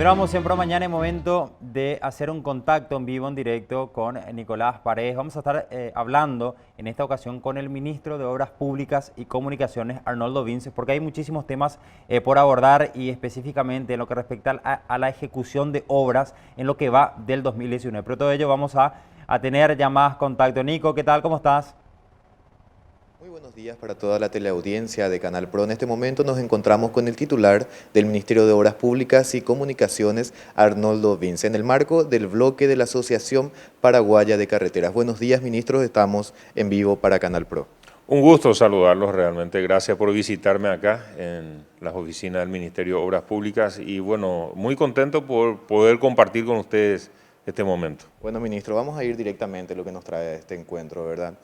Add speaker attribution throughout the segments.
Speaker 1: Continuamos en Pro Mañana, en momento de hacer un contacto en vivo, en directo con Nicolás Paredes. Vamos a estar hablando en esta ocasión con el ministro de Obras Públicas y Comunicaciones, Arnoldo Vinces, porque hay muchísimos temas por abordar y específicamente en lo que respecta a la ejecución de obras en lo que va del 2019. Pero todo ello vamos a tener ya más contacto. Nico, ¿qué tal? ¿Cómo estás?
Speaker 2: Muy buenos días para toda la teleaudiencia de Canal Pro. En este momento nos encontramos con el titular del Ministerio de Obras Públicas y Comunicaciones, Arnoldo Vinces, en el marco del bloque de la Asociación Paraguaya de Carreteras. Buenos días, ministros. Estamos en vivo para Canal Pro.
Speaker 3: Un gusto saludarlos realmente. Gracias por visitarme acá en las oficinas del Ministerio de Obras Públicas y bueno, muy contento por poder compartir con ustedes este momento.
Speaker 2: Bueno, ministro, vamos a ir directamente a lo que nos trae este encuentro, ¿verdad?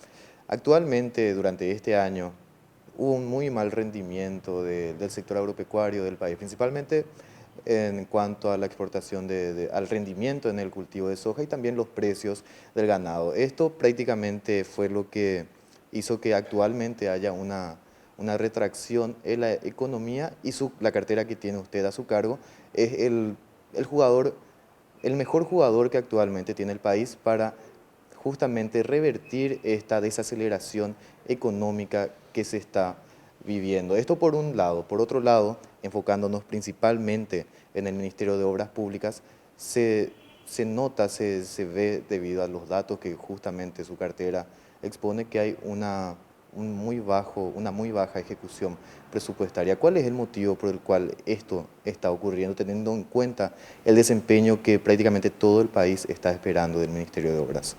Speaker 2: Actualmente, durante este año, hubo un muy mal rendimiento del sector agropecuario del país, principalmente en cuanto a la exportación, al rendimiento en el cultivo de soja y también los precios del ganado. Esto prácticamente fue lo que hizo que actualmente haya una retracción en la economía y la cartera que tiene usted a su cargo es el mejor jugador que actualmente tiene el país para justamente revertir esta desaceleración económica que se está viviendo. Esto por un lado. Por otro lado, enfocándonos principalmente en el Ministerio de Obras Públicas, se nota, se ve debido a los datos que justamente su cartera expone que hay una muy baja ejecución presupuestaria. ¿Cuál es el motivo por el cual esto está ocurriendo, teniendo en cuenta el desempeño que prácticamente todo el país está esperando del Ministerio de Obras?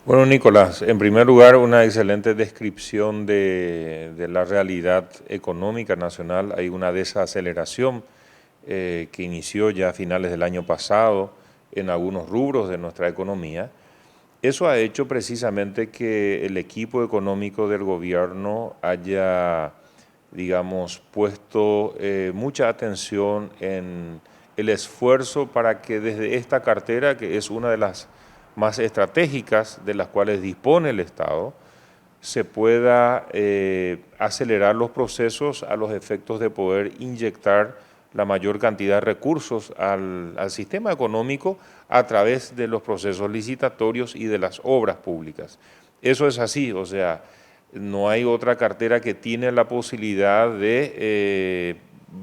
Speaker 3: Bueno, Nicolás, en primer lugar, una excelente descripción de la realidad económica nacional. Hay una desaceleración que inició ya a finales del año pasado en algunos rubros de nuestra economía. Eso ha hecho precisamente que el equipo económico del gobierno haya, digamos, puesto mucha atención en el esfuerzo para que desde esta cartera, que es una de las más estratégicas de las cuales dispone el Estado, se pueda acelerar los procesos a los efectos de poder inyectar la mayor cantidad de recursos al sistema económico a través de los procesos licitatorios y de las obras públicas. Eso es así, o sea, no hay otra cartera que tiene la posibilidad de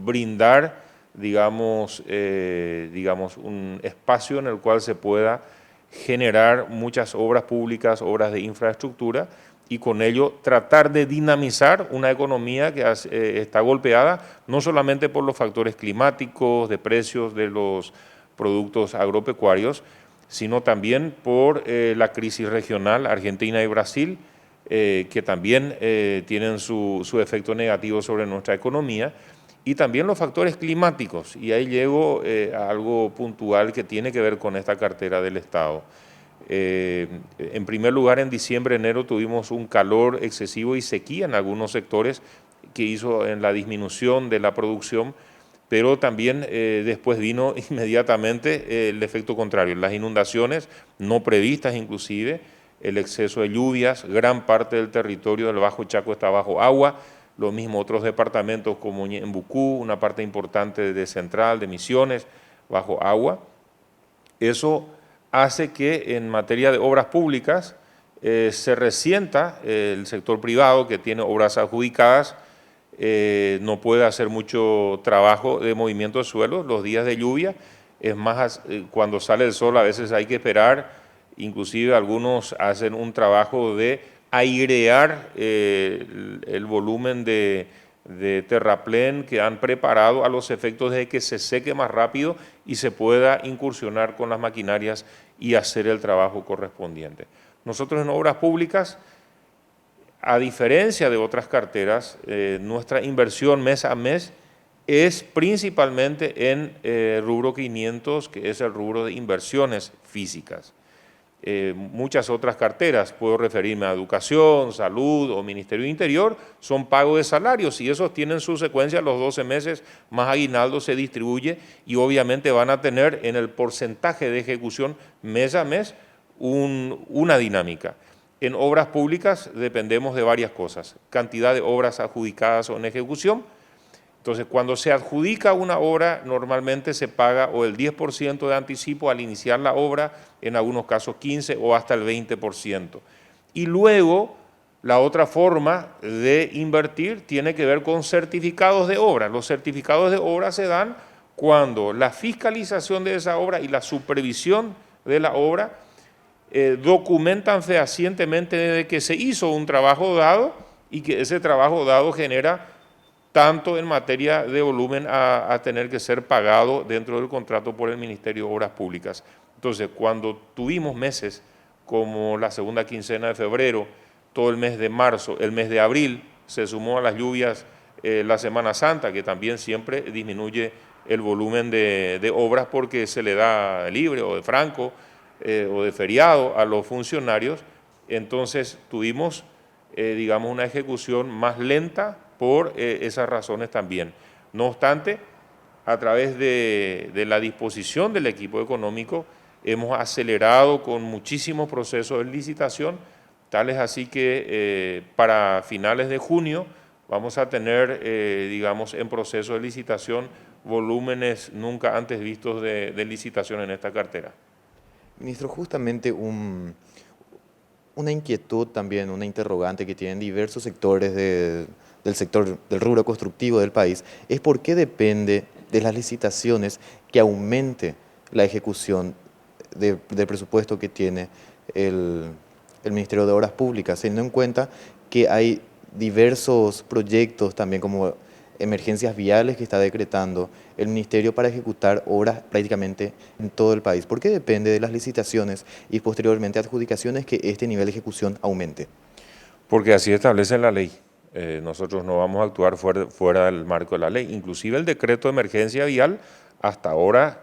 Speaker 3: brindar, digamos, un espacio en el cual se pueda generar muchas obras públicas, obras de infraestructura y con ello tratar de dinamizar una economía que está golpeada no solamente por los factores climáticos, de precios de los productos agropecuarios, sino también por la crisis regional, Argentina y Brasil, que también tienen su efecto negativo sobre nuestra economía, y también los factores climáticos, y ahí llego a algo puntual que tiene que ver con esta cartera del Estado. En primer lugar, en diciembre, enero tuvimos un calor excesivo y sequía en algunos sectores que hizo en la disminución de la producción, pero también después vino inmediatamente el efecto contrario, las inundaciones no previstas inclusive, el exceso de lluvias, gran parte del territorio del Bajo Chaco está bajo agua, lo mismo otros departamentos como Ñembucú, una parte importante de Central, de Misiones, bajo agua. Eso hace que en materia de obras públicas se resienta el sector privado que tiene obras adjudicadas, no puede hacer mucho trabajo de movimiento de suelo los días de lluvia, es más, cuando sale el sol a veces hay que esperar, inclusive algunos hacen un trabajo de airear el volumen de terraplén que han preparado a los efectos de que se seque más rápido y se pueda incursionar con las maquinarias y hacer el trabajo correspondiente. Nosotros en obras públicas, a diferencia de otras carteras, nuestra inversión mes a mes es principalmente en rubro 500, que es el rubro de inversiones físicas. Muchas otras carteras, puedo referirme a educación, salud o Ministerio de Interior, son pago de salarios y esos tienen su secuencia los 12 meses, más aguinaldo se distribuye y obviamente van a tener en el porcentaje de ejecución mes a mes una dinámica. En obras públicas dependemos de varias cosas, cantidad de obras adjudicadas o en ejecución, Entonces, cuando se adjudica una obra, normalmente se paga o el 10% de anticipo al iniciar la obra, en algunos casos 15% o hasta el 20%. Y luego, la otra forma de invertir tiene que ver con certificados de obra. Los certificados de obra se dan cuando la fiscalización de esa obra y la supervisión de la obra documentan fehacientemente de que se hizo un trabajo dado y que ese trabajo dado genera tanto en materia de volumen a tener que ser pagado dentro del contrato por el Ministerio de Obras Públicas. Entonces, cuando tuvimos meses como la segunda quincena de febrero, todo el mes de marzo, el mes de abril, se sumó a las lluvias la Semana Santa, que también siempre disminuye el volumen de obras porque se le da libre o de franco o de feriado a los funcionarios. Entonces tuvimos, digamos, una ejecución más lenta por esas razones también. No obstante, a través de la disposición del equipo económico, hemos acelerado con muchísimos procesos de licitación, tales así que para finales de junio vamos a tener, digamos, en proceso de licitación, volúmenes nunca antes vistos de licitación en esta cartera.
Speaker 2: Ministro, justamente una inquietud también, una interrogante que tienen diversos sectores del sector del rubro constructivo del país, es por qué depende de las licitaciones que aumente la ejecución del presupuesto que tiene el Ministerio de Obras Públicas, teniendo en cuenta que hay diversos proyectos también como emergencias viales que está decretando el Ministerio para ejecutar obras prácticamente en todo el país. ¿Por qué depende de las licitaciones y posteriormente adjudicaciones que este nivel de ejecución aumente?
Speaker 3: Porque así establece la ley. Nosotros no vamos a actuar fuera del marco de la ley. Inclusive el decreto de emergencia vial hasta ahora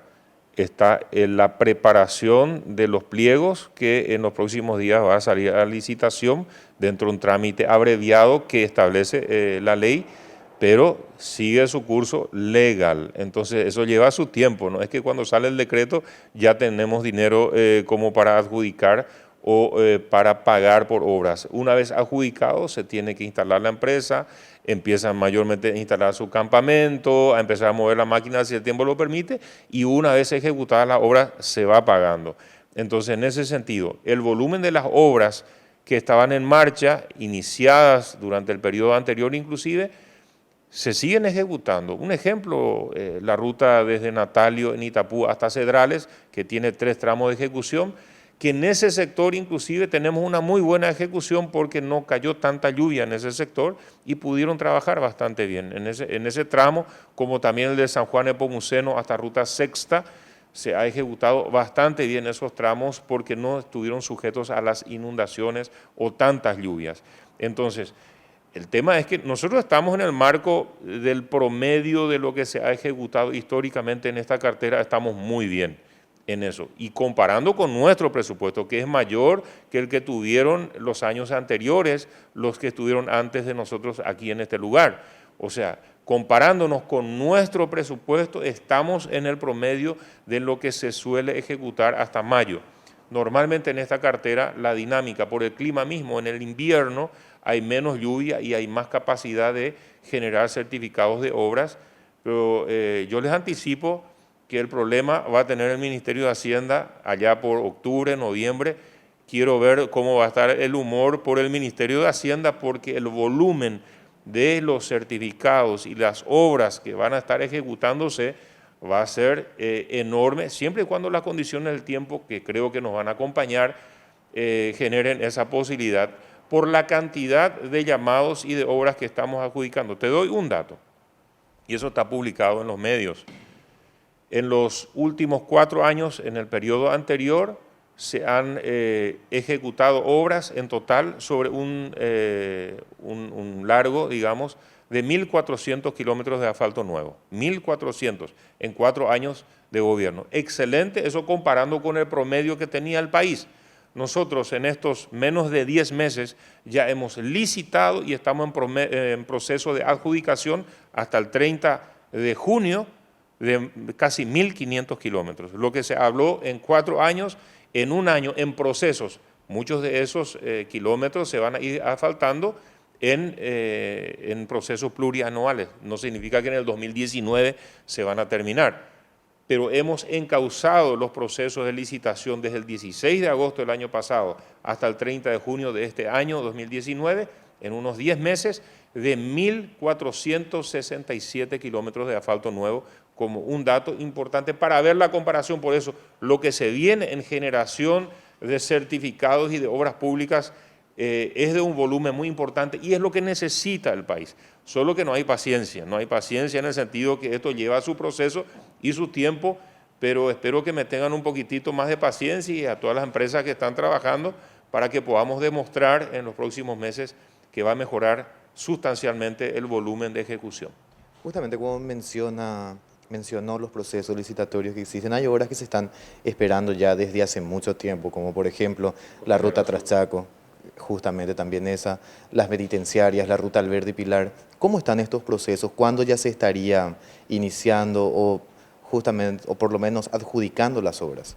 Speaker 3: está en la preparación de los pliegos que en los próximos días va a salir a licitación dentro de un trámite abreviado que establece la ley, pero sigue su curso legal. Entonces eso lleva su tiempo, no es que cuando sale el decreto ya tenemos dinero como para adjudicar o para pagar por obras. Una vez adjudicado se tiene que instalar la empresa, empiezan mayormente a instalar su campamento, a empezar a mover la máquina si el tiempo lo permite, y una vez ejecutada la obra se va pagando. Entonces, en ese sentido, el volumen de las obras que estaban en marcha, iniciadas durante el periodo anterior inclusive, se siguen ejecutando. Un ejemplo, la ruta desde Natalio en Itapú hasta Cedrales, que tiene 3 tramos de ejecución, que en ese sector inclusive tenemos una muy buena ejecución porque no cayó tanta lluvia en ese sector y pudieron trabajar bastante bien. En ese tramo, como también el de San Juan Nepomuceno hasta Ruta Sexta, se ha ejecutado bastante bien esos tramos porque no estuvieron sujetos a las inundaciones o tantas lluvias. Entonces, el tema es que nosotros estamos en el marco del promedio de lo que se ha ejecutado históricamente en esta cartera, estamos muy bien en eso. Y comparando con nuestro presupuesto, que es mayor que el que tuvieron los años anteriores, los que estuvieron antes de nosotros aquí en este lugar. O sea, comparándonos con nuestro presupuesto, estamos en el promedio de lo que se suele ejecutar hasta mayo. Normalmente en esta cartera la dinámica por el clima mismo, en el invierno hay menos lluvia y hay más capacidad de generar certificados de obras, pero yo les anticipo que el problema va a tener el Ministerio de Hacienda allá por octubre, noviembre. Quiero ver cómo va a estar el humor por el Ministerio de Hacienda porque el volumen de los certificados y las obras que van a estar ejecutándose va a ser enorme, siempre y cuando las condiciones del tiempo, que creo que nos van a acompañar, generen esa posibilidad por la cantidad de llamados y de obras que estamos adjudicando. Te doy un dato, y eso está publicado en los medios. En los últimos 4 años, en el periodo anterior, se han ejecutado obras en total sobre un largo, digamos, de 1.400 kilómetros de asfalto nuevo. 1.400 en 4 años de gobierno. Excelente, eso comparando con el promedio que tenía el país. Nosotros en estos menos de 10 meses ya hemos licitado y estamos en proceso de adjudicación hasta el 30 de junio de casi 1.500 kilómetros. Lo que se habló en 4 años, en un año en procesos, muchos de esos kilómetros se van a ir asfaltando en procesos plurianuales. No significa que en el 2019 se van a terminar, pero hemos encauzado los procesos de licitación desde el 16 de agosto del año pasado hasta el 30 de junio de este año 2019, en unos 10 meses, de 1.467 kilómetros de asfalto nuevo, como un dato importante para ver la comparación. Por eso, lo que se viene en generación de certificados y de obras públicas es de un volumen muy importante y es lo que necesita el país. Solo que no hay paciencia en el sentido que esto lleva su proceso y su tiempo, pero espero que me tengan un poquitito más de paciencia y a todas las empresas que están trabajando para que podamos demostrar en los próximos meses que va a mejorar sustancialmente el volumen de ejecución.
Speaker 2: Justamente como mencionó los procesos licitatorios que existen, hay obras que se están esperando ya desde hace mucho tiempo, como por ejemplo la ruta Traschaco, justamente también esa, las penitenciarias, la ruta Alberdi Pilar. ¿Cómo están estos procesos? ¿Cuándo ya se estaría iniciando o justamente, o por lo menos adjudicando las obras?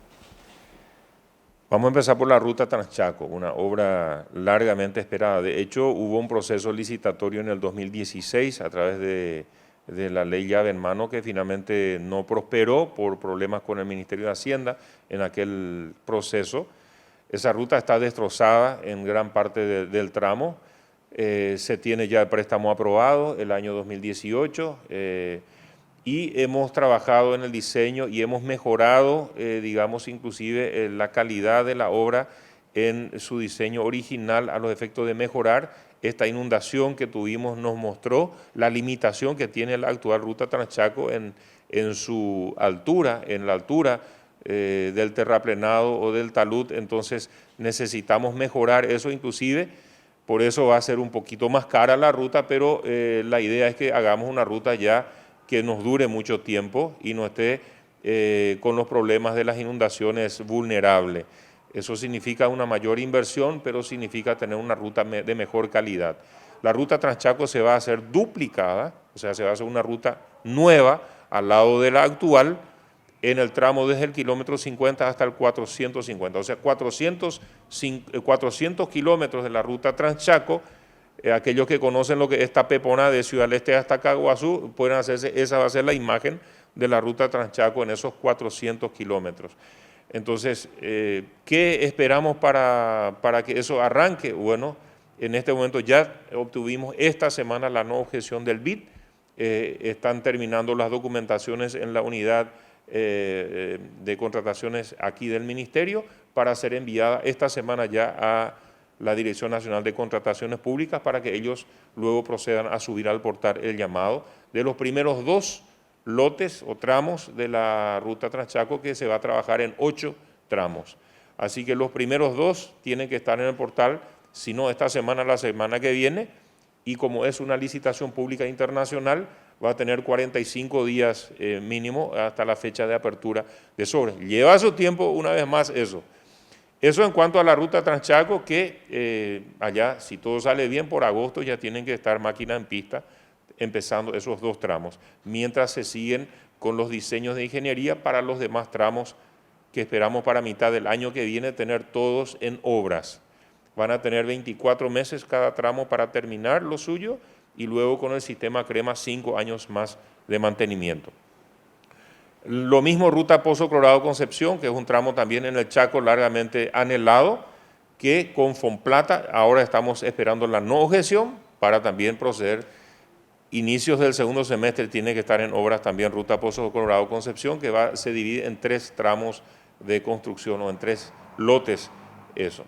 Speaker 3: Vamos a empezar por la ruta Traschaco, una obra largamente esperada. De hecho, hubo un proceso licitatorio en el 2016 a través de la ley llave en mano que finalmente no prosperó por problemas con el Ministerio de Hacienda en aquel proceso. Esa ruta está destrozada en gran parte del tramo. Se tiene ya el préstamo aprobado el año 2018 y hemos trabajado en el diseño y hemos mejorado, digamos, inclusive la calidad de la obra en su diseño original a los efectos de mejorar. Esta inundación que tuvimos nos mostró la limitación que tiene la actual ruta Traschaco en su altura, en la altura del terraplenado o del talud. Entonces necesitamos mejorar eso inclusive, por eso va a ser un poquito más cara la ruta, pero la idea es que hagamos una ruta ya que nos dure mucho tiempo y no esté con los problemas de las inundaciones vulnerables. Eso significa una mayor inversión, pero significa tener una ruta de mejor calidad. La ruta Traschaco se va a hacer duplicada, o sea, se va a hacer una ruta nueva al lado de la actual, en el tramo desde el kilómetro 50 hasta el 450, o sea, 400 kilómetros de la ruta Traschaco. Aquellos que conocen lo que es esta pepona de Ciudad del Este hasta Caguazú, pueden hacerse, esa va a ser la imagen de la ruta Traschaco en esos 400 kilómetros. Entonces, ¿qué esperamos para que eso arranque? Bueno, en este momento ya obtuvimos esta semana la no objeción del BID, están terminando las documentaciones en la unidad de contrataciones aquí del Ministerio para ser enviada esta semana ya a la Dirección Nacional de Contrataciones Públicas para que ellos luego procedan a subir al portal el llamado de los primeros 2 lotes o tramos de la ruta Traschaco, que se va a trabajar en 8 tramos. Así que los primeros 2 tienen que estar en el portal, si no esta semana, la semana que viene, y como es una licitación pública internacional, va a tener 45 días mínimo hasta la fecha de apertura de sobre. Lleva su tiempo una vez más eso. Eso en cuanto a la ruta Traschaco, que allá, si todo sale bien, por agosto ya tienen que estar máquina en pista, empezando esos 2 tramos, mientras se siguen con los diseños de ingeniería para los demás tramos que esperamos para mitad del año que viene tener todos en obras. Van a tener 24 meses cada tramo para terminar lo suyo y luego con el sistema CREMA 5 años más de mantenimiento. Lo mismo ruta Pozo Colorado Concepción, que es un tramo también en el Chaco largamente anhelado, que con Fomplata ahora estamos esperando la no objeción para también proceder. Inicios del segundo semestre tiene que estar en obras también ruta Pozo Colorado Concepción, que se divide en 3 tramos de construcción o en 3 lotes eso.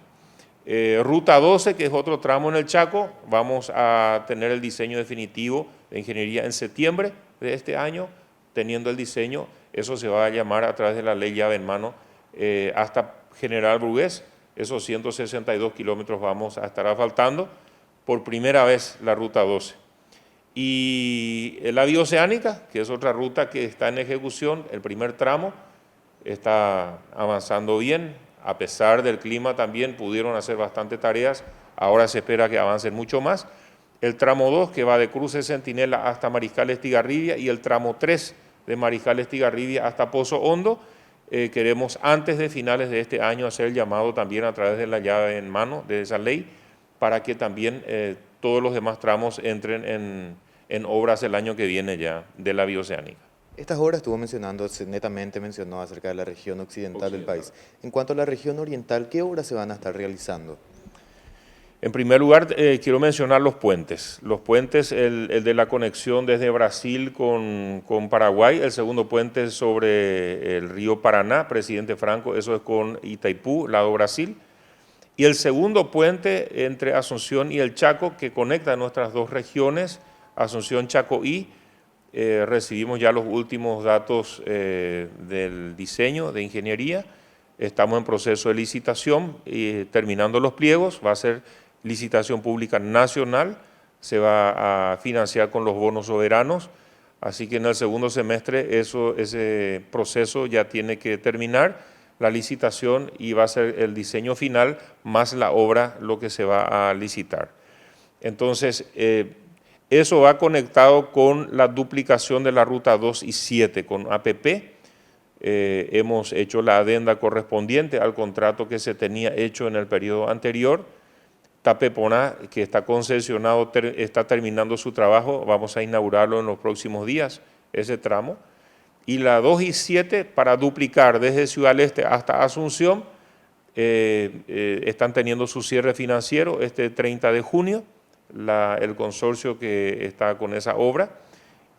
Speaker 3: Ruta 12, que es otro tramo en el Chaco, vamos a tener el diseño definitivo de ingeniería en septiembre de este año, teniendo el diseño, eso se va a llamar a través de la ley llave en mano hasta General Brugués, esos 162 kilómetros vamos a estar asfaltando por primera vez la ruta 12. Y la bioceánica, que es otra ruta que está en ejecución, el primer tramo está avanzando bien, a pesar del clima también pudieron hacer bastante tareas, ahora se espera que avancen mucho más. El tramo 2, que va de Cruce Centinela hasta Mariscal Estigarribia, y el tramo 3 de Mariscal Estigarribia hasta Pozo Hondo, queremos antes de finales de este año hacer el llamado también a través de la llave en mano de esa ley, para que también todos los demás tramos entren en obras el año que viene ya de la bioceánica.
Speaker 2: Estas obras estuvo mencionando, netamente mencionó acerca de la región occidental del país. En cuanto a la región oriental, ¿qué obras se van a estar realizando?
Speaker 3: En primer lugar, quiero mencionar los puentes. Los puentes, el de la conexión desde Brasil con Paraguay, el segundo puente sobre el río Paraná, Presidente Franco, eso es con Itaipú, lado Brasil. Y el segundo puente entre Asunción y el Chaco, que conecta nuestras dos regiones, Asunción, Chaco-I. Recibimos ya los últimos datos del diseño, de ingeniería. Estamos en proceso de licitación y terminando los pliegos, va a ser licitación pública nacional, se va a financiar con los bonos soberanos, así que en el segundo semestre ese proceso ya tiene que terminar, la licitación, y va a ser el diseño final más la obra lo que se va a licitar. Entonces, eso va conectado con la duplicación de la ruta 2 y 7 con APP. Hemos hecho la adenda correspondiente al contrato que se tenía hecho en el periodo anterior. Tapeponá, que está concesionado, está terminando su trabajo, vamos a inaugurarlo en los próximos días, ese tramo. Y la 2 y 7 para duplicar desde Ciudad del Este hasta Asunción, están teniendo su cierre financiero este 30 de junio, el consorcio que está con esa obra,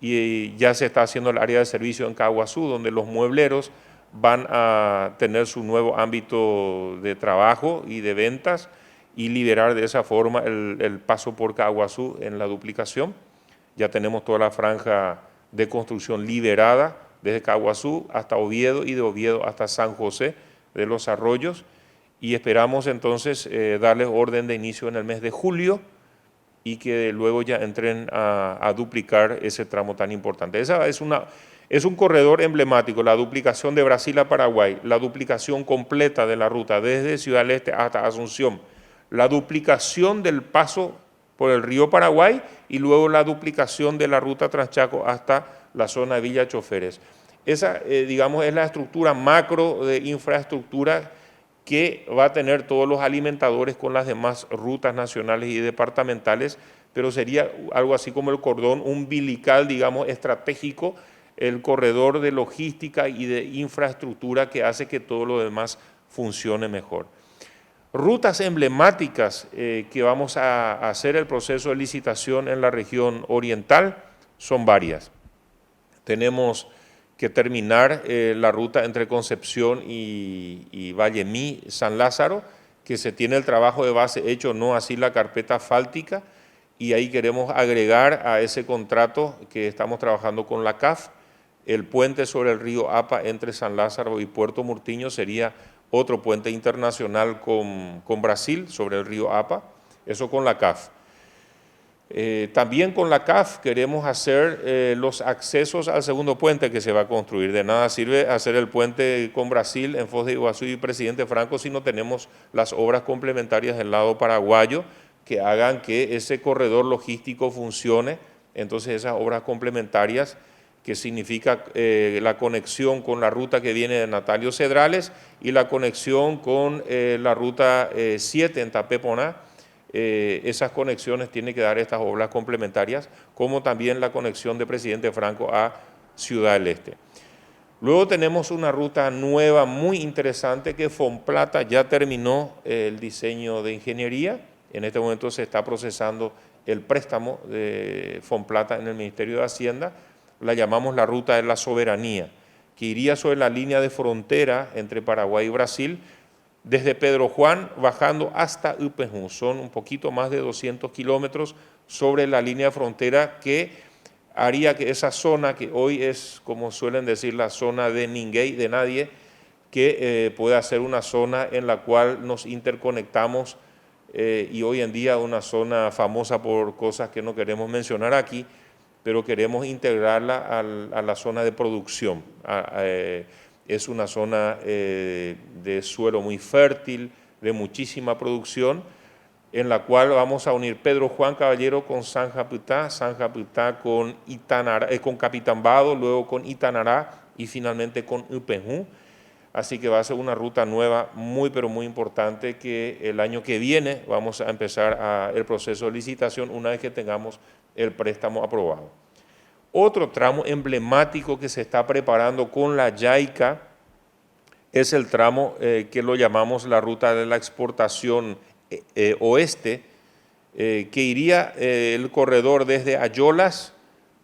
Speaker 3: y ya se está haciendo el área de servicio en Caguazú, donde los muebleros van a tener su nuevo ámbito de trabajo y de ventas y liberar de esa forma el paso por Caguazú en la duplicación. Ya tenemos toda la franja de construcción liberada desde Caguazú hasta Oviedo y de Oviedo hasta San José de los Arroyos, y esperamos entonces darles orden de inicio en el mes de julio y que luego ya entren a duplicar ese tramo tan importante. Esa es un corredor emblemático, la duplicación de Brasil a Paraguay, la duplicación completa de la ruta desde Ciudad del Este hasta Asunción, la duplicación del paso por el río Paraguay y luego la duplicación de la ruta Transchaco hasta la zona de Villa Choferes. Esa, digamos, es la estructura macro de infraestructura que va a tener todos los alimentadores con las demás rutas nacionales y departamentales, pero sería algo así como el cordón umbilical, digamos, estratégico, el corredor de logística y de infraestructura que hace que todo lo demás funcione mejor. Rutas emblemáticas que vamos a hacer el proceso de licitación en la región oriental son varias. Tenemos que terminar la ruta entre Concepción y Vallemí, San Lázaro, que se tiene el trabajo de base hecho, no así la carpeta asfáltica, y ahí queremos agregar a ese contrato que estamos trabajando con la CAF, el puente sobre el río Apa entre San Lázaro y Puerto Murtiño sería otro puente internacional con Brasil sobre el río Apa, eso con la CAF. También con la CAF queremos hacer los accesos al segundo puente que se va a construir. De nada sirve hacer el puente con Brasil en Foz de Iguazú y Presidente Franco si no tenemos las obras complementarias del lado paraguayo que hagan que ese corredor logístico funcione. Entonces esas obras complementarias, que significa la conexión con la ruta que viene de Natalio Cedrales y la conexión con la ruta 7 en Tapeponá. Esas conexiones tienen que dar estas obras complementarias, como también la conexión de Presidente Franco a Ciudad del Este. Luego tenemos una ruta nueva muy interesante que Fomplata ya terminó el diseño de ingeniería. En este momento se está procesando el préstamo de Fomplata en el Ministerio de Hacienda. La llamamos la ruta de la soberanía, que iría sobre la línea de frontera entre Paraguay y Brasil, desde Pedro Juan bajando hasta Ipejún. Son un poquito más de 200 kilómetros sobre la línea de frontera que haría que esa zona, que hoy es, como suelen decir, la zona de ninguém, de nadie, que pueda ser una zona en la cual nos interconectamos y hoy en día una zona famosa por cosas que no queremos mencionar aquí, pero queremos integrarla a la zona de producción. Es una zona de suelo muy fértil, de muchísima producción, en la cual vamos a unir Pedro Juan Caballero con San Japutá con con Capitán Bado, luego con Itanará y finalmente con Ipejún. así que va a ser una ruta nueva muy pero muy importante que el año que viene vamos a empezar el proceso de licitación una vez que tengamos el préstamo aprobado. Otro tramo emblemático que se está preparando con la JAICA es el tramo que lo llamamos la ruta de la exportación oeste, que iría el corredor desde Ayolas,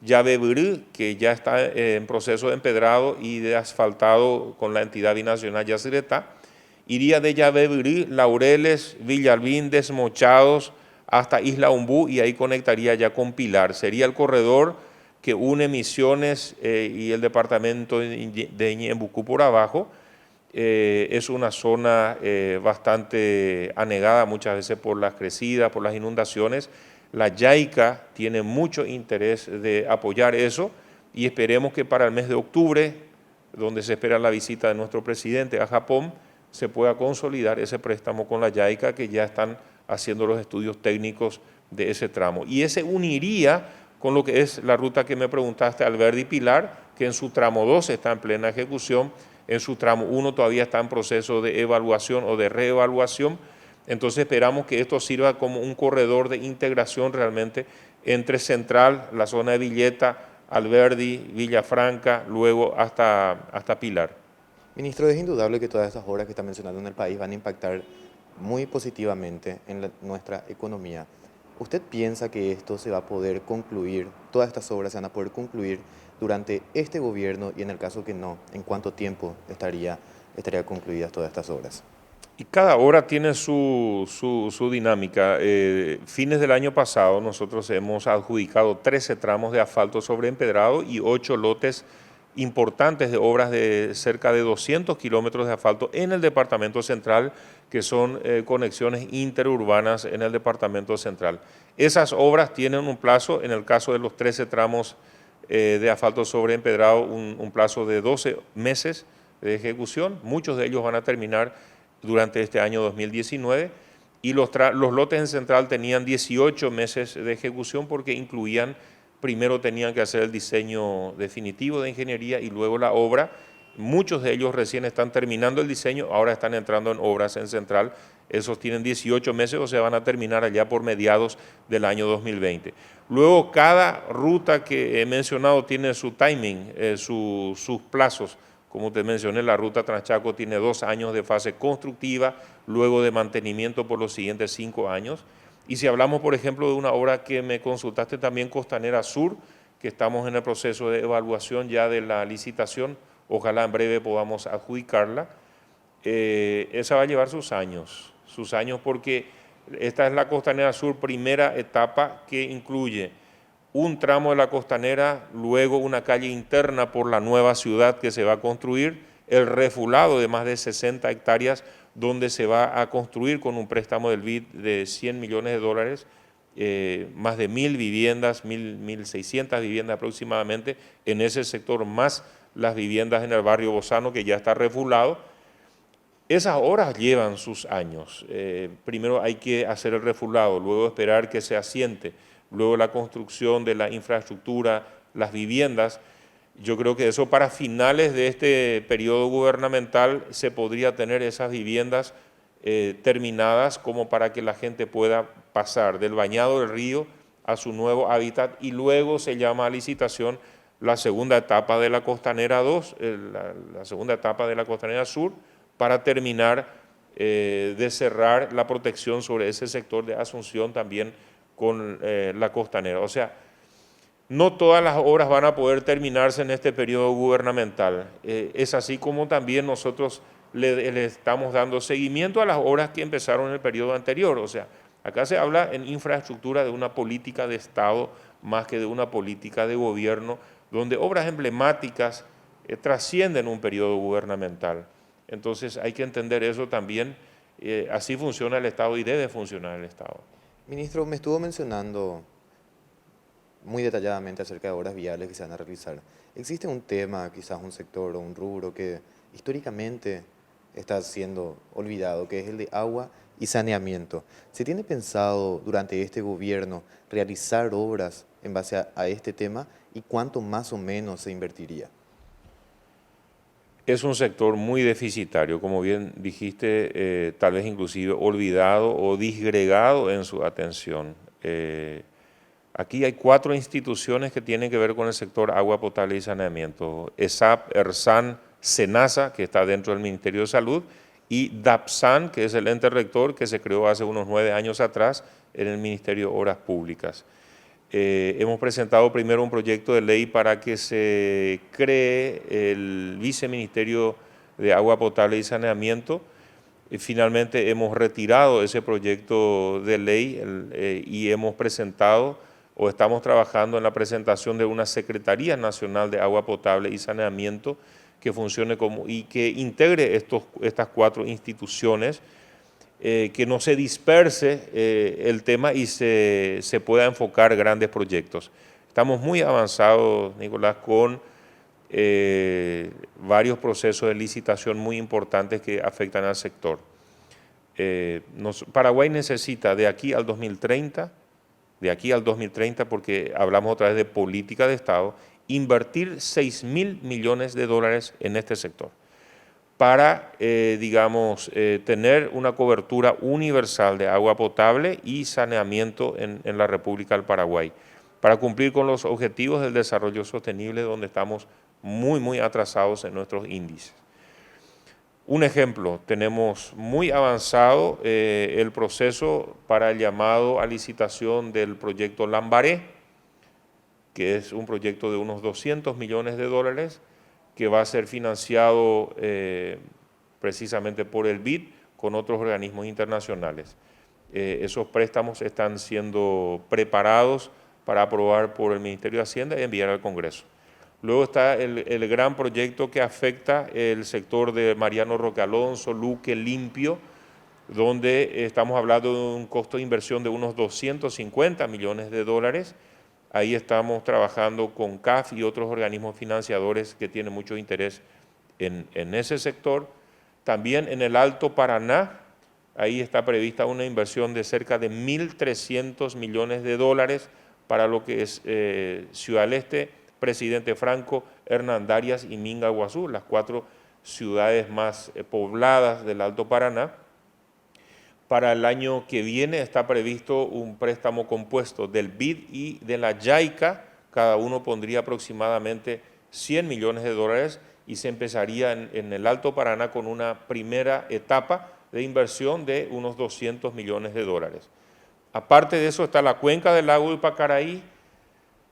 Speaker 3: Llavebrú, que ya está en proceso de empedrado y de asfaltado con la entidad binacional Yacyretá, iría de Llavebrú, Laureles, Villalbín, Desmochados, hasta Isla Umbú y ahí conectaría ya con Pilar. Sería el corredor que une Misiones y el departamento de Ñeembucú por abajo. Es una zona bastante anegada muchas veces por las crecidas, por las inundaciones. La JAICA tiene mucho interés de apoyar eso y esperemos que para el mes de octubre, donde se espera la visita de nuestro presidente a Japón, se pueda consolidar ese préstamo con la JAICA, que ya están haciendo los estudios técnicos de ese tramo. Y ese uniría con lo que es la ruta que me preguntaste, Alberdi Pilar, que en su tramo 2 está en plena ejecución, en su tramo 1 todavía está en proceso de evaluación o de reevaluación. Entonces esperamos que esto sirva como un corredor de integración realmente entre Central, la zona de Villeta, Alberdi, Villafranca, luego hasta Pilar.
Speaker 2: Ministro, es indudable que todas estas obras que está mencionando en el país van a impactar muy positivamente en nuestra economía. ¿Usted piensa que esto se va a poder concluir, todas estas obras se van a poder concluir durante este gobierno y en el caso que no, en cuánto tiempo estaría concluidas todas estas obras?
Speaker 3: Y cada obra tiene su dinámica. Fines del año pasado nosotros hemos adjudicado 13 tramos de asfalto sobre empedrado y 8 lotes importantes de obras de cerca de 200 kilómetros de asfalto en el departamento central, que son conexiones interurbanas en el departamento central. Esas obras tienen un plazo, en el caso de los 13 tramos de asfalto sobre empedrado, un plazo de 12 meses de ejecución. Muchos de ellos van a terminar durante este año 2019 y los lotes en central tenían 18 meses de ejecución porque primero tenían que hacer el diseño definitivo de ingeniería y luego la obra. Muchos de ellos recién están terminando el diseño, ahora están entrando en obras en central. Esos tienen 18 meses o se van a terminar allá por mediados del año 2020. Luego cada ruta que he mencionado tiene su timing, sus plazos. Como te mencioné, la ruta Transchaco tiene 2 años de fase constructiva, luego de mantenimiento por los siguientes 5 años. Y si hablamos, por ejemplo, de una obra que me consultaste también, Costanera Sur, que estamos en el proceso de evaluación ya de la licitación, ojalá en breve podamos adjudicarla, esa va a llevar sus años porque esta es la Costanera Sur, primera etapa que incluye un tramo de la costanera, luego una calle interna por la nueva ciudad que se va a construir, el refulado de más de 60 hectáreas donde se va a construir con un préstamo del BID de 100 millones de dólares, más de 1.000 viviendas, 1.600 viviendas aproximadamente en ese sector, más las viviendas en el barrio Bozano que ya está refulado. Esas obras llevan sus años. Primero hay que hacer el refulado, luego esperar que se asiente, luego la construcción de la infraestructura, las viviendas. Yo creo que eso para finales de este periodo gubernamental se podría tener esas viviendas terminadas como para que la gente pueda pasar del bañado del río a su nuevo hábitat y luego se llama a licitación la segunda etapa de la Costanera 2, la segunda etapa de la Costanera Sur, para terminar de cerrar la protección sobre ese sector de Asunción también con la Costanera. O sea, no todas las obras van a poder terminarse en este periodo gubernamental. Es así como también nosotros le estamos dando seguimiento a las obras que empezaron en el periodo anterior. O sea, acá se habla en infraestructura de una política de Estado más que de una política de gobierno, donde obras emblemáticas trascienden un periodo gubernamental. Entonces hay que entender eso también. Así funciona el Estado y debe funcionar el Estado.
Speaker 2: Ministro, me estuvo mencionando muy detalladamente acerca de obras viales que se van a realizar. ¿Existe un tema, quizás un sector o un rubro que históricamente está siendo olvidado, que es el de agua y saneamiento? ¿Se tiene pensado durante este gobierno realizar obras en base a este tema y cuánto más o menos se invertiría?
Speaker 3: Es un sector muy deficitario, como bien dijiste, tal vez inclusive olvidado o disgregado en su atención. Aquí hay 4 instituciones que tienen que ver con el sector agua potable y saneamiento: ESAP, ERSAN, SENASA, que está dentro del Ministerio de Salud, y DAPSAN, que es el ente rector que se creó hace unos 9 años atrás en el Ministerio de Obras Públicas. Hemos presentado primero un proyecto de ley para que se cree el Viceministerio de Agua Potable y Saneamiento. Finalmente hemos retirado ese proyecto de ley y hemos presentado o estamos trabajando en la presentación de una Secretaría Nacional de Agua Potable y Saneamiento que funcione como y que integre estas 4 instituciones, que no se disperse el tema y se pueda enfocar grandes proyectos. Estamos muy avanzados, Nicolás, con varios procesos de licitación muy importantes que afectan al sector. Paraguay necesita de aquí al 2030, porque hablamos otra vez de política de Estado, invertir 6.000 millones de dólares en este sector para, tener una cobertura universal de agua potable y saneamiento en la República del Paraguay, para cumplir con los objetivos del desarrollo sostenible, donde estamos muy atrasados en nuestros índices. Un ejemplo, tenemos muy avanzado el proceso para el llamado a licitación del proyecto Lambaré, que es un proyecto de unos 200 millones de dólares, que va a ser financiado precisamente por el BID con otros organismos internacionales. Esos préstamos están siendo preparados para aprobar por el Ministerio de Hacienda y enviar al Congreso. Luego está el gran proyecto que afecta el sector de Mariano Roque Alonso, Luque, Limpio, donde estamos hablando de un costo de inversión de unos 250 millones de dólares. Ahí estamos trabajando con CAF y otros organismos financiadores que tienen mucho interés en ese sector. También en el Alto Paraná, ahí está prevista una inversión de cerca de 1.300 millones de dólares para lo que es Ciudad del Este, Presidente Franco, Hernandarias y Minga Guazú, las 4 ciudades más pobladas del Alto Paraná. Para el año que viene está previsto un préstamo compuesto del BID y de la JAICA, cada uno pondría aproximadamente 100 millones de dólares y se empezaría en el Alto Paraná con una primera etapa de inversión de unos 200 millones de dólares. Aparte de eso está la cuenca del lago Ipacaraí,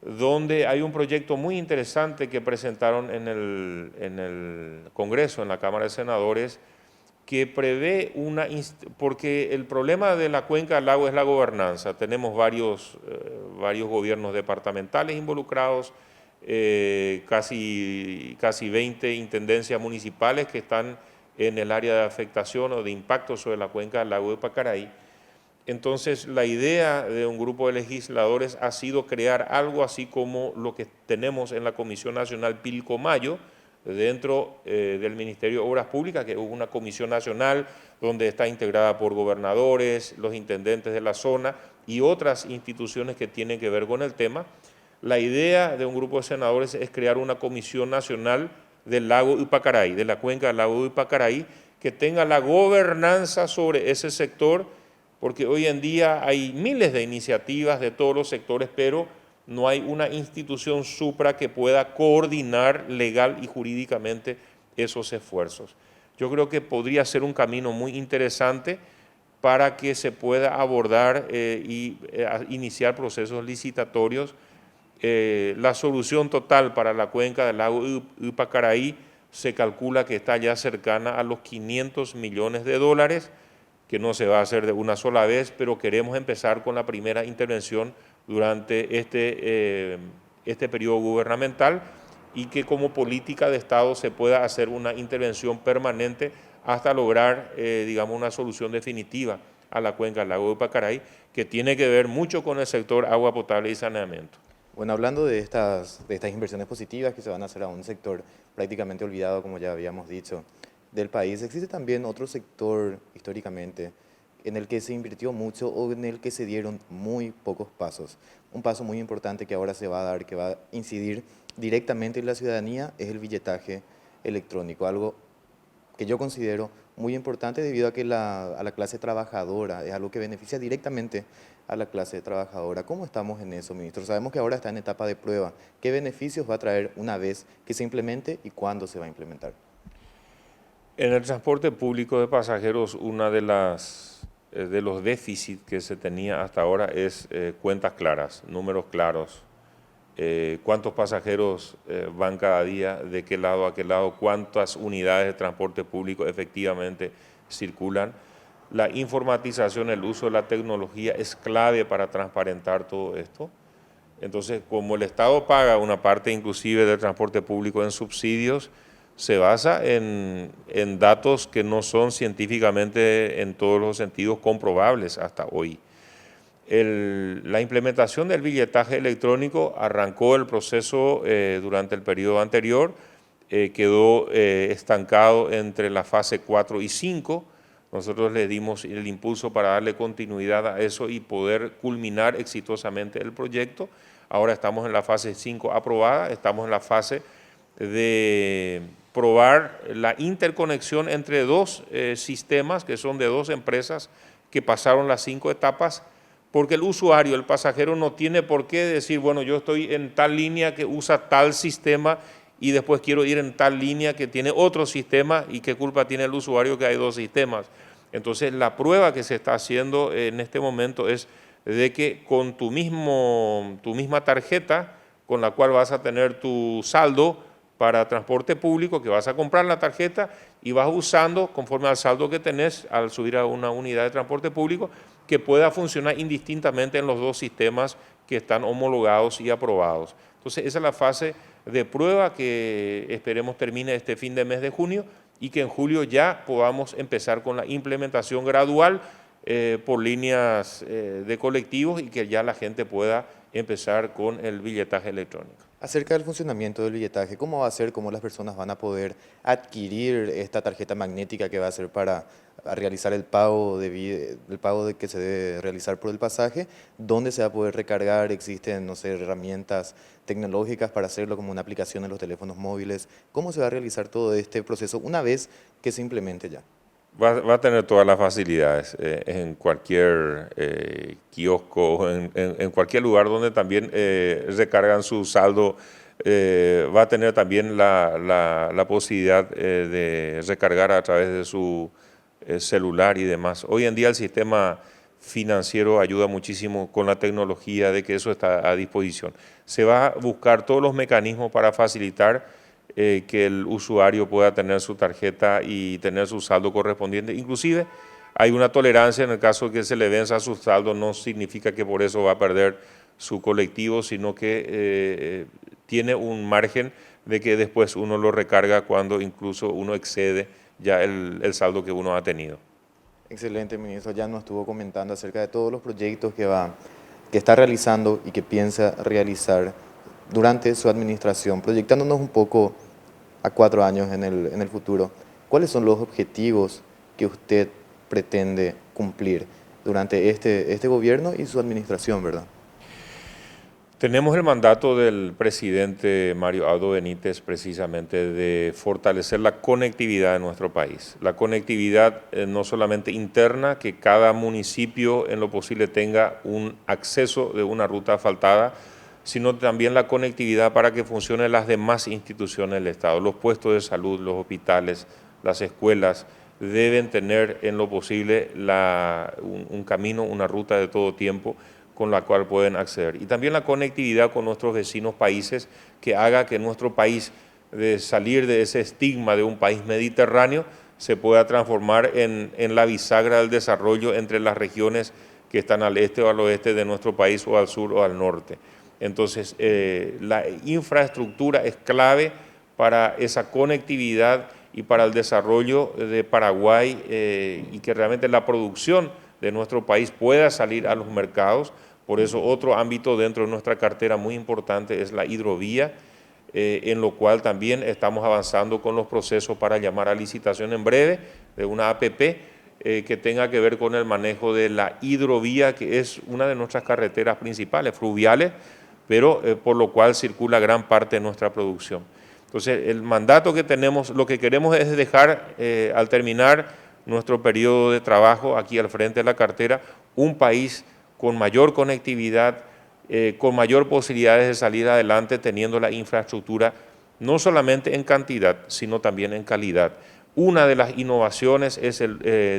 Speaker 3: donde hay un proyecto muy interesante que presentaron en el Congreso, en la Cámara de Senadores, que prevé porque el problema de la cuenca del lago es la gobernanza. Tenemos varios gobiernos departamentales involucrados, casi 20 intendencias municipales que están en el área de afectación o de impacto sobre la cuenca del lago de Pacaraí. Entonces, la idea de un grupo de legisladores ha sido crear algo así como lo que tenemos en la Comisión Nacional Pilcomayo, dentro del Ministerio de Obras Públicas, que es una comisión nacional donde está integrada por gobernadores, los intendentes de la zona y otras instituciones que tienen que ver con el tema. La idea de un grupo de senadores es crear una comisión nacional del lago Ipacaraí, de la cuenca del lago Ipacaraí, que tenga la gobernanza sobre ese sector, porque hoy en día hay miles de iniciativas de todos los sectores, pero no hay una institución supra que pueda coordinar legal y jurídicamente esos esfuerzos. Yo creo que podría ser un camino muy interesante para que se pueda abordar iniciar procesos licitatorios. La solución total para la cuenca del lago Ipacaraí se calcula que está ya cercana a los 500 millones de dólares, que no se va a hacer de una sola vez, pero queremos empezar con la primera intervención durante este periodo gubernamental y que como política de Estado se pueda hacer una intervención permanente hasta lograr, una solución definitiva a la cuenca del lago de Pacaraí, que tiene que ver mucho con el sector agua potable y saneamiento.
Speaker 2: Bueno, hablando de estas inversiones positivas que se van a hacer a un sector prácticamente olvidado, como ya habíamos dicho, del país, existe también otro sector históricamente en el que se invirtió mucho o en el que se dieron muy pocos pasos. Un paso muy importante que ahora se va a dar, que va a incidir directamente en la ciudadanía, es el billetaje electrónico, algo que yo considero muy importante debido a que a la clase trabajadora es algo que beneficia directamente a la clase trabajadora. ¿Cómo estamos en eso, ministro? Sabemos que ahora está en etapa de prueba. ¿Qué beneficios va a traer una vez que se implemente y cuándo se va a implementar?
Speaker 3: En el transporte público de pasajeros, una de los déficits que se tenía hasta ahora es cuentas claras, números claros. Cuántos pasajeros van cada día, de qué lado a qué lado, cuántas unidades de transporte público efectivamente circulan. La informatización, el uso de la tecnología es clave para transparentar todo esto. Entonces, como el Estado paga una parte inclusive del transporte público en subsidios, se basa en datos que no son científicamente en todos los sentidos comprobables hasta hoy. La implementación del billetaje electrónico arrancó el proceso durante el periodo anterior, quedó estancado entre la fase 4 y 5. Nosotros le dimos el impulso para darle continuidad a eso y poder culminar exitosamente el proyecto. Ahora estamos en la fase 5 aprobada, estamos en la fase de probar la interconexión entre dos sistemas que son de dos empresas que pasaron las 5 etapas, porque el usuario, el pasajero, no tiene por qué decir, bueno, yo estoy en tal línea que usa tal sistema y después quiero ir en tal línea que tiene otro sistema y qué culpa tiene el usuario que hay dos sistemas. Entonces, la prueba que se está haciendo en este momento es de que con tu misma tarjeta, con la cual vas a tener tu saldo para transporte público, que vas a comprar la tarjeta y vas usando conforme al saldo que tenés al subir a una unidad de transporte público, que pueda funcionar indistintamente en los dos sistemas que están homologados y aprobados. Entonces, esa es la fase de prueba que esperemos termine este fin de mes de junio y que en julio ya podamos empezar con la implementación gradual por líneas de colectivos y que ya la gente pueda empezar con el billetaje electrónico.
Speaker 2: Acerca del funcionamiento del billetaje, ¿cómo va a ser? ¿Cómo las personas van a poder adquirir esta tarjeta magnética que va a ser para realizar el pago que se debe realizar por el pasaje? ¿Dónde se va a poder recargar? ¿Existen, no sé, herramientas tecnológicas para hacerlo como una aplicación en los teléfonos móviles? ¿Cómo se va a realizar todo este proceso una vez que se implemente ya?
Speaker 3: Va a tener todas las facilidades en cualquier kiosco, en cualquier lugar donde también recargan su saldo. Va a tener también la posibilidad de recargar a través de su celular y demás. Hoy en día el sistema financiero ayuda muchísimo con la tecnología de que eso está a disposición. Se va a buscar todos los mecanismos para facilitar que el usuario pueda tener su tarjeta y tener su saldo correspondiente. Inclusive hay una tolerancia en el caso de que se le venza su saldo, no significa que por eso va a perder su colectivo, sino que tiene un margen de que después uno lo recarga cuando incluso uno excede ya el saldo que uno ha tenido.
Speaker 2: Excelente, ministro. Ya nos estuvo comentando acerca de todos los proyectos que está realizando y que piensa realizar durante su administración, proyectándonos un poco a 4 años en el futuro. ¿Cuáles son los objetivos que usted pretende cumplir durante este gobierno y su administración, verdad?
Speaker 3: Tenemos el mandato del presidente Mario Abdo Benítez precisamente de fortalecer la conectividad de nuestro país. La conectividad no solamente interna, que cada municipio en lo posible tenga un acceso de una ruta asfaltada, sino también la conectividad para que funcionen las demás instituciones del Estado. Los puestos de salud, los hospitales, las escuelas deben tener en lo posible un camino, una ruta de todo tiempo con la cual pueden acceder. Y también la conectividad con nuestros vecinos países que haga que nuestro país, de salir de ese estigma de un país mediterráneo, se pueda transformar en la bisagra del desarrollo entre las regiones que están al este o al oeste de nuestro país o al sur o al norte. Entonces, la infraestructura es clave para esa conectividad y para el desarrollo de Paraguay y que realmente la producción de nuestro país pueda salir a los mercados. Por eso otro ámbito dentro de nuestra cartera muy importante es la hidrovía, en lo cual también estamos avanzando con los procesos para llamar a licitación en breve de una APP que tenga que ver con el manejo de la hidrovía, que es una de nuestras carreteras principales, fluviales, pero por lo cual circula gran parte de nuestra producción. Entonces, el mandato que tenemos, lo que queremos es dejar, al terminar nuestro periodo de trabajo aquí al frente de la cartera, un país con mayor conectividad, con mayor posibilidades de salir adelante, teniendo la infraestructura no solamente en cantidad, sino también en calidad. Una de las innovaciones es,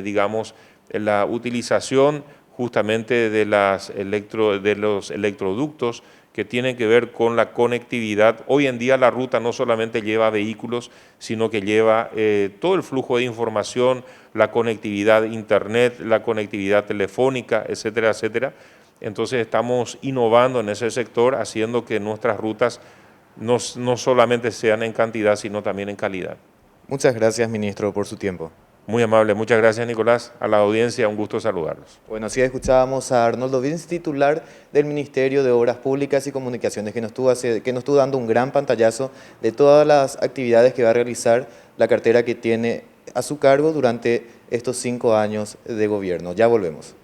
Speaker 3: digamos, la utilización justamente de los electroductos que tienen que ver con la conectividad. Hoy en día la ruta no solamente lleva vehículos, sino que lleva todo el flujo de información, la conectividad internet, la conectividad telefónica, etcétera, etcétera. Entonces estamos innovando en ese sector, haciendo que nuestras rutas no solamente sean en cantidad, sino también en calidad.
Speaker 2: Muchas gracias, ministro, por su tiempo.
Speaker 3: Muy amable, muchas gracias, Nicolás. A la audiencia, un gusto saludarlos.
Speaker 2: Bueno, así escuchábamos a Arnoldo Vins, titular del Ministerio de Obras Públicas y Comunicaciones, que nos estuvo dando un gran pantallazo de todas las actividades que va a realizar la cartera que tiene a su cargo durante estos 5 años de gobierno. Ya volvemos.